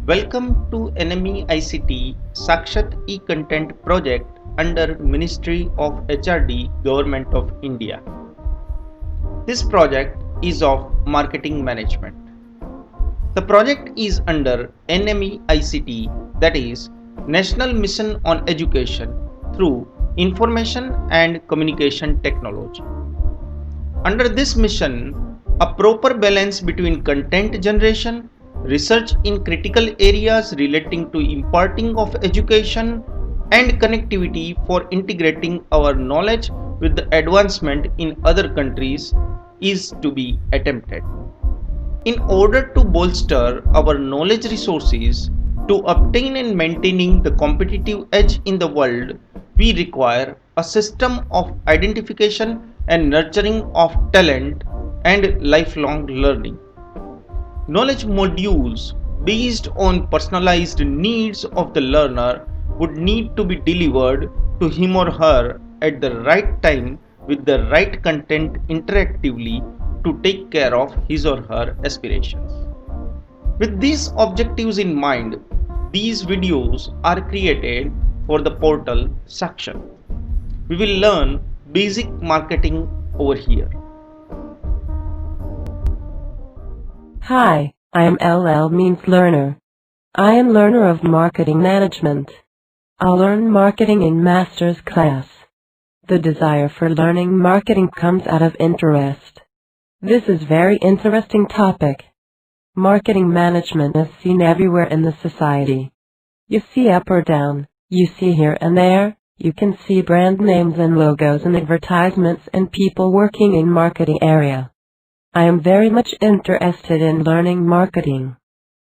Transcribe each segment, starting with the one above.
Welcome to NME ICT Sakshat e-content project under Ministry of HRD Government of India. This project is of marketing management. The project is under NME ICT, that is National Mission on Education through Information and Communication Technology. Under this mission, a proper balance between content generation, research in critical areas relating to imparting of education, and connectivity for integrating our knowledge with the advancement in other countries is to be attempted. In order to bolster our knowledge resources to obtain and maintaining the competitive edge in the world, we require a system of identification and nurturing of talent and lifelong learning. Knowledge modules based on personalized needs of the learner would need to be delivered to him or her at the right time with the right content interactively to take care of his or her aspirations. With these objectives in mind, these videos are created for the portal Sakshat. We will learn basic marketing over here. Hi, I am LL means learner. I am learner of marketing management. I'll learn marketing in master's class. The desire for learning marketing comes out of interest. This is very interesting topic. Marketing management is seen everywhere in the society. You see up or down, you see here and there, you can see brand names and logos and advertisements and people working in marketing area. I am very much interested in learning marketing.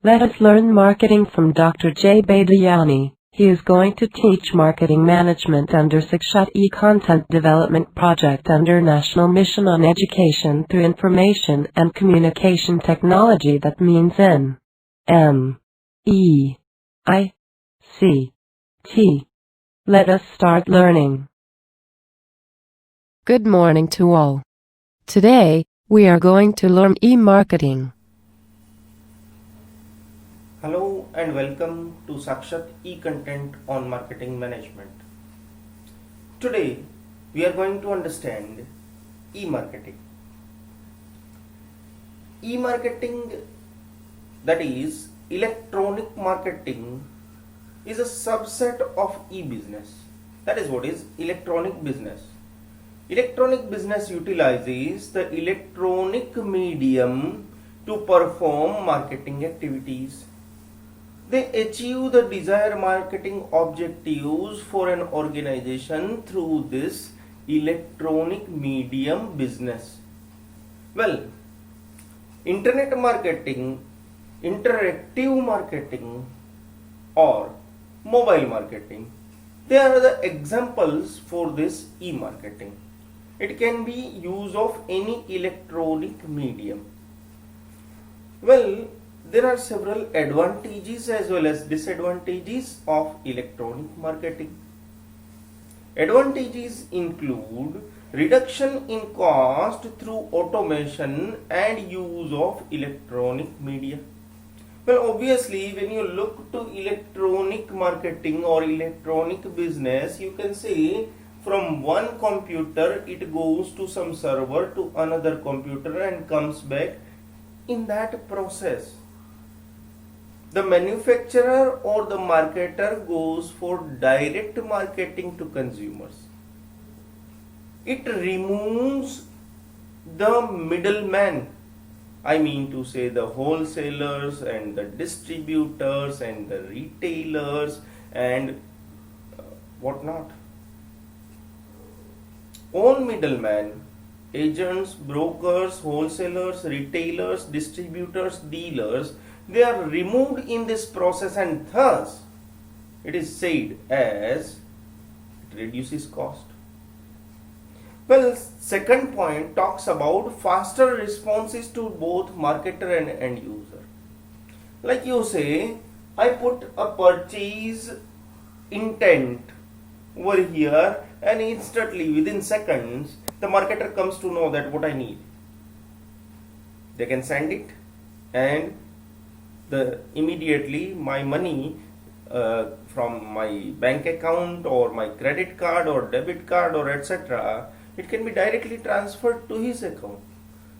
Let us learn marketing from Dr. J. Badiani. He is going to teach marketing management under Sakshat e-content development project under National Mission on Education through Information and Communication Technology, that means NMEICT. Let us start learning. Good morning to all. Today, we are going to learn e-marketing. Hello and welcome to Sakshat e-content on marketing management. Today we are going to understand e-marketing. E-marketing, that is electronic marketing, is a subset of e-business. That is what is electronic business. Electronic business utilizes the electronic medium to perform marketing activities. They achieve the desired marketing objectives for an organization through this electronic medium business. Well, internet marketing, interactive marketing, or mobile marketing, they are the examples for this e-marketing. It can be use of any electronic medium. Well, there are several advantages as well as disadvantages of electronic marketing. Advantages include reduction in cost through automation and use of electronic media. Well, obviously, when you look to electronic marketing or electronic business, you can see from one computer it goes to some server to another computer and comes back. In that process, the manufacturer or the marketer goes for direct marketing to consumers. It removes the middleman. I mean to say the wholesalers and the distributors and the retailers and whatnot. All middlemen, agents, brokers, wholesalers, retailers, distributors, dealers, they are removed in this process, and thus it is said as it reduces cost. Well, second point talks about faster responses to both marketer and end user. Like you say, I put a purchase intent over here, and instantly within seconds the marketer comes to know that what I need. They can send it and the immediately my money from my bank account or my credit card or debit card or etc., it can be directly transferred to his account.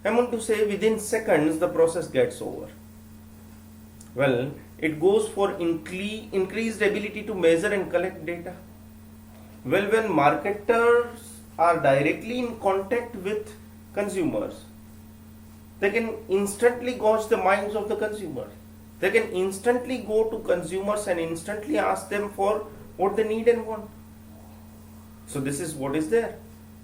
I want to say within seconds the process gets over. Well, it goes for increased ability to measure and collect data. Well, when marketers are directly in contact with consumers, they can instantly gauge the minds of the consumers. They can instantly go to consumers and instantly ask them for what they need and want. So this is what is there.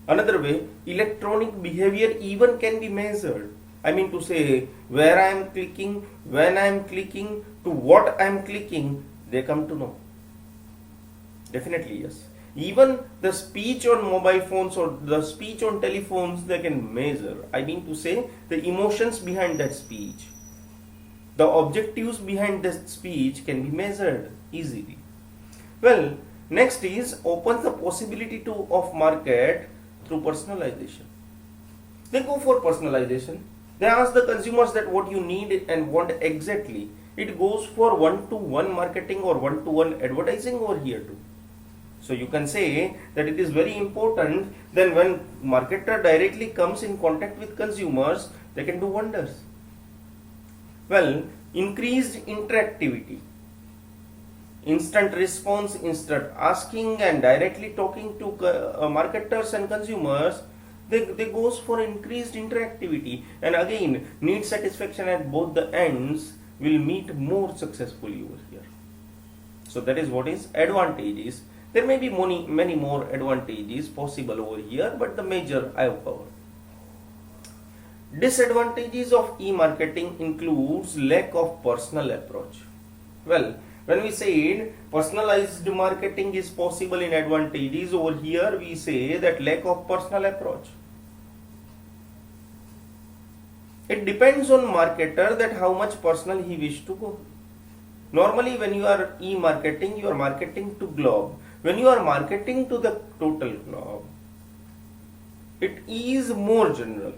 Another way, electronic behavior even can be measured. I mean to say, where I am clicking, when I am clicking, to what I am clicking, they come to know. Definitely yes. Even the speech on mobile phones or the speech on telephones, they can measure. I mean to say, the emotions behind that speech, the objectives behind that speech can be measured easily. Well, next is opens the possibility of market through personalization. They go for personalization. They ask the consumers that what you need and want exactly. It goes for one-to-one marketing or one-to-one advertising over here too. So you can say that it is very important. Then when marketer directly comes in contact with consumers, they can do wonders. Well, increased interactivity, instant response, instant asking and directly talking to marketers and consumers, they goes for increased interactivity, and again need satisfaction at both the ends will meet more successfully over here. So that is what is advantages. There may be many more advantages possible over here, but the major I have covered. Disadvantages of e-marketing includes lack of personal approach. Well, when we said personalized marketing is possible in advantages, over here we say that lack of personal approach. It depends on marketer that how much personal he wish to go. Normally when you are e-marketing, you are marketing to globe. When you are marketing to the total globe, it is more general.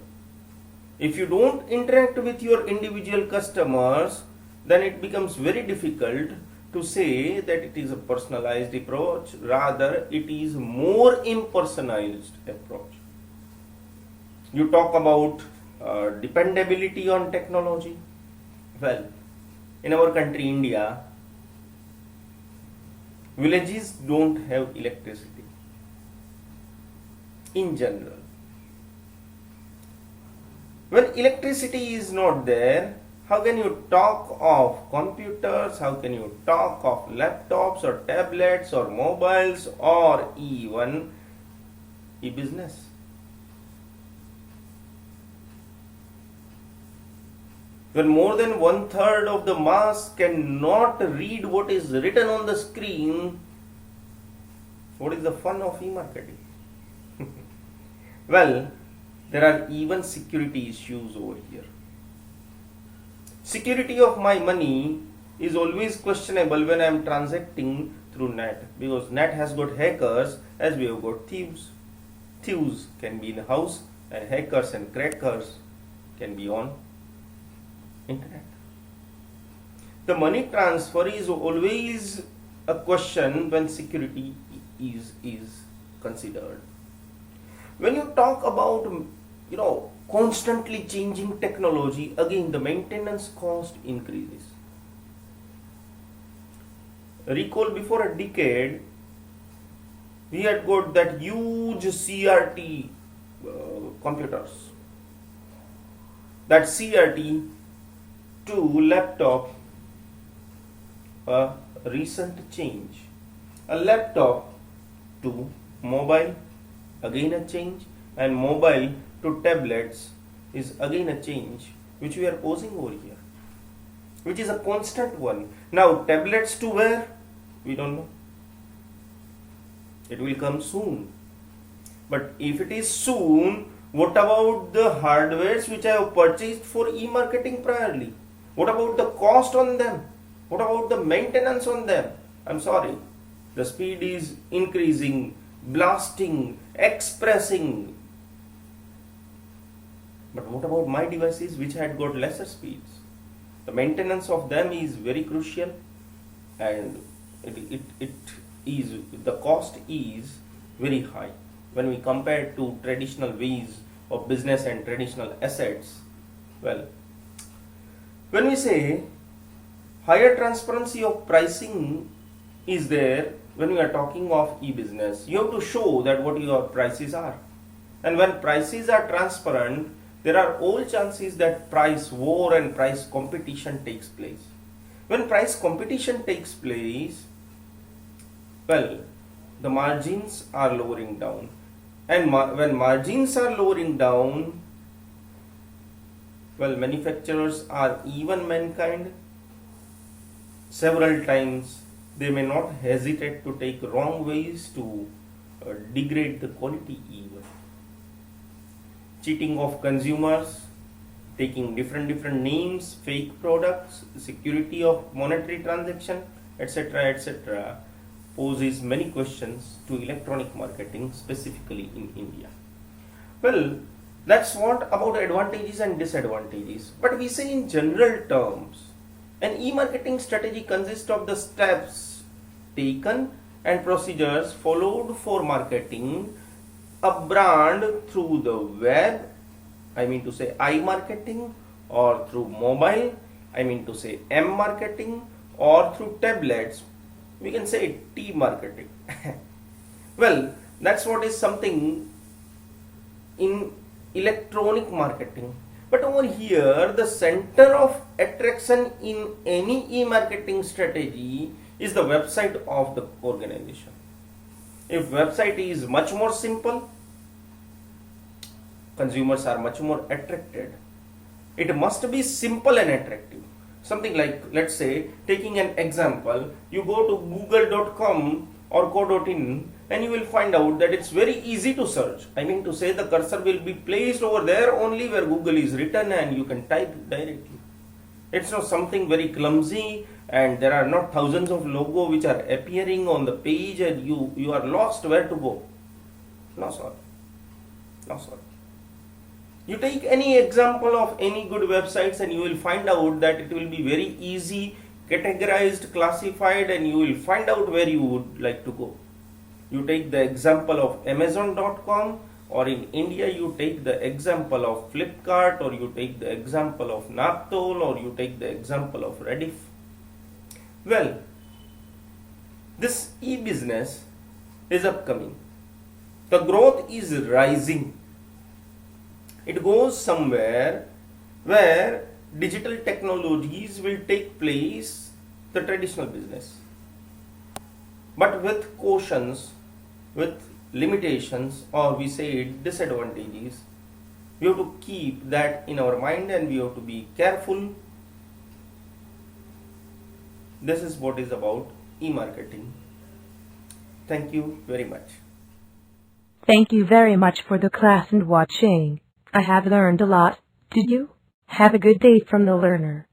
If you don't interact with your individual customers, then it becomes very difficult to say that it is a personalized approach. Rather, it is more impersonalized approach. You talk about dependability on technology. Well, in our country, India, villages don't have electricity in general. When electricity is not there, how can you talk of computers, how can you talk of laptops or tablets or mobiles or even e-business? When more than 1/3 of the mass cannot read what is written on the screen, what is the fun of e-marketing? Well, there are even security issues over here. Security of my money is always questionable when I am transacting through net, because net has got hackers as we have got thieves. Thieves can be in the house and hackers and crackers can be on internet. The money transfer is always a question when security is considered. When you talk about constantly changing technology, again the maintenance cost increases. Recall before a decade we had got that huge CRT computers. That CRT to laptop, a recent change. A laptop to mobile, again a change, and mobile to tablets is again a change which we are posing over here, which is a constant one. Now tablets to where? We don't know. It will come soon. But if it is soon, what about the hardwares which I have purchased for e-marketing priorly? What about the cost on them? What about the maintenance on them? I'm sorry. The speed is increasing, blasting, expressing. But what about my devices which had got lesser speeds? The maintenance of them is very crucial, and it is, the cost is very high when we compare to traditional ways of business and traditional assets. Well, when we say higher transparency of pricing is there, when we are talking of e-business, you have to show that what your prices are. And when prices are transparent, there are all chances that price war and price competition takes place. When price competition takes place, well, the margins are lowering down. And when margins are lowering down, well, manufacturers are even mankind. Several times they may not hesitate to take wrong ways to degrade the quality even. Cheating of consumers, taking different names, fake products, security of monetary transaction, etc. poses many questions to electronic marketing, specifically in India. Well, that's what about advantages and disadvantages. But we say in general terms, an e-marketing strategy consists of the steps taken and procedures followed for marketing a brand through the web, I mean to say i-marketing, or through mobile, I mean to say m-marketing, or through tablets, we can say t-marketing. Well, that's what is something in electronic marketing. But over here, the center of attraction in any e-marketing strategy is the website of the organization. If website is much more simple, consumers are much more attracted. It must be simple and attractive. Something like, let's say, taking an example, you go to google.com or co.in and you will find out that it's very easy to search. I mean to say, the cursor will be placed over there only where Google is written and you can type directly. It's not something very clumsy, and there are not thousands of logos which are appearing on the page and you are lost where to go. No sir. No sir. You take any example of any good websites and you will find out that it will be very easy, categorized, classified, and you will find out where you would like to go. You take the example of Amazon.com, or in India you take the example of Flipkart, or you take the example of Naptol, or you take the example of Rediff. Well, this e-business is upcoming. The growth is rising. It goes somewhere where digital technologies will take place the traditional business. But with cautions, with limitations, or we say disadvantages, we have to keep that in our mind and we have to be careful. This is what is about e-marketing. Thank you very much. Thank you very much for the class and watching. I have learned a lot. Did you? Have a good day from the learner.